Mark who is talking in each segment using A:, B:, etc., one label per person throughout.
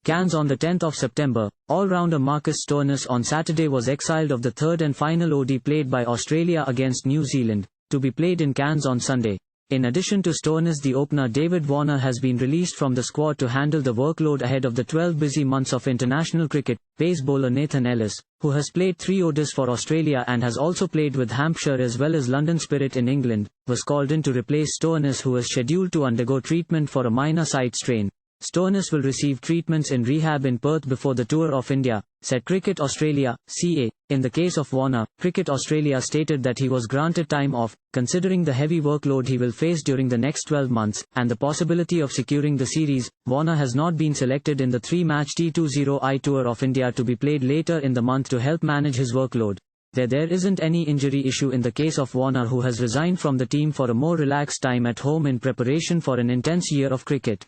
A: Cairns on the 10th of September, all-rounder Marcus Stoinis on Saturday was exiled of the third and final ODI played by Australia against New Zealand, to be played in Cairns on Sunday. In addition to Stoinis, the opener David Warner has been released from the squad to handle the workload ahead of the 12 busy months of international cricket. Pace bowler Nathan Ellis, who has played 3 ODIs for Australia and has also played with Hampshire as well as London Spirit in England, was called in to replace Stoinis, who is scheduled to undergo treatment for a minor side strain. Stoinis will receive treatments in rehab in Perth before the Tour of India, said Cricket Australia, CA. In the case of Warner, Cricket Australia stated that he was granted time off, considering the heavy workload he will face during the next 12 months, and the possibility of securing the series. Warner has not been selected in the 3-match T20I Tour of India to be played later in the month to help manage his workload. There isn't any injury issue in the case of Warner, who has resigned from the team for a more relaxed time at home in preparation for an intense year of cricket,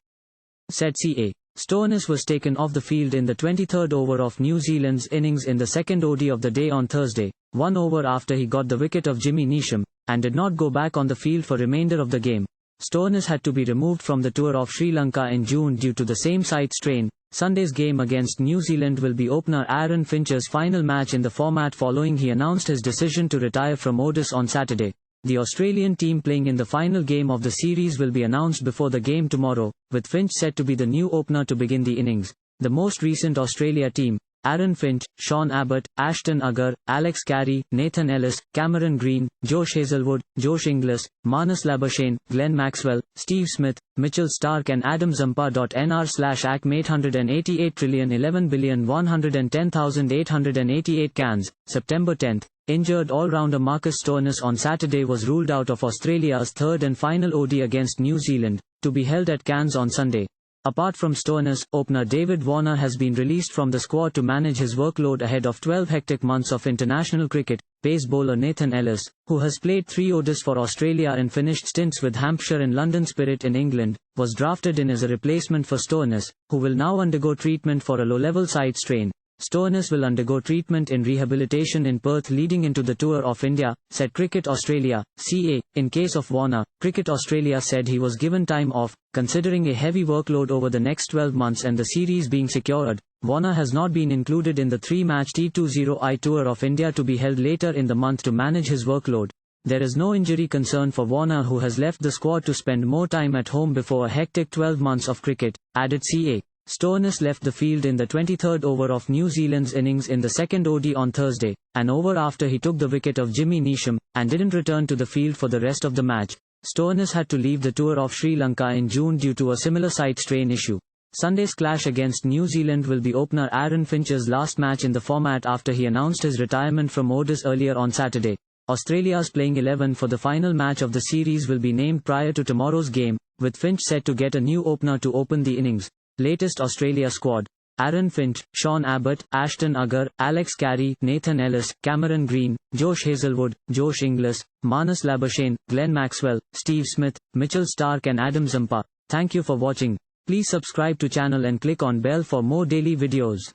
A: said CA. Stoinis was taken off the field in the 23rd over of New Zealand's innings in the second ODI of the day on Thursday, 1 over after he got the wicket of Jimmy Neesham, and did not go back on the field for remainder of the game. Stoinis had to be removed from the tour of Sri Lanka in June due to the same side strain. Sunday's game against New Zealand will be opener Aaron Finch's final match in the format following he announced his decision to retire from ODIs on Saturday. The Australian team playing in the final game of the series will be announced before the game tomorrow, with Finch set to be the new opener to begin the innings. The most recent Australia team: Aaron Finch, Sean Abbott, Ashton Agar, Alex Carey, Nathan Ellis, Cameron Green, Josh Hazlewood, Josh Inglis, Marnus Labuschagne, Glenn Maxwell, Steve Smith, Mitchell Starc and Adam Zampa.nr/ACM 888,011,110,888 Cairns, September 10. Injured all-rounder Marcus Stoinis on Saturday was ruled out of Australia's third and final ODI against New Zealand, to be held at Cairns on Sunday. Apart from Stoinis, opener David Warner has been released from the squad to manage his workload ahead of 12 hectic months of international cricket. Pace bowler Nathan Ellis, who has played 3 ODIs for Australia and finished stints with Hampshire and London Spirit in England, was drafted in as a replacement for Stoinis, who will now undergo treatment for a low-level side strain. Stoinis will undergo treatment in rehabilitation in Perth leading into the Tour of India, said Cricket Australia, CA. In case of Warner, Cricket Australia said he was given time off, considering a heavy workload over the next 12 months and the series being secured. Warner has not been included in the 3-match T20I Tour of India to be held later in the month to manage his workload. There is no injury concern for Warner, who has left the squad to spend more time at home before a hectic 12 months of cricket, added CA. Stoinis left the field in the 23rd over of New Zealand's innings in the second ODI on Thursday, an over after he took the wicket of Jimmy Neesham, and didn't return to the field for the rest of the match. Stoinis had to leave the tour of Sri Lanka in June due to a similar side strain issue. Sunday's clash against New Zealand will be opener Aaron Finch's last match in the format after he announced his retirement from ODIs earlier on Saturday. Australia's playing 11 for the final match of the series will be named prior to tomorrow's game, with Finch set to get a new opener to open the innings. Latest Australia squad: Aaron Finch, Sean Abbott, Ashton Agar, Alex Carey, Nathan Ellis, Cameron Green, Josh Hazlewood, Josh Inglis, Marnus Labuschagne, Glenn Maxwell, Steve Smith, Mitchell Starc and Adam Zampa. Thank you for watching. Please subscribe to channel and click on bell for more daily videos.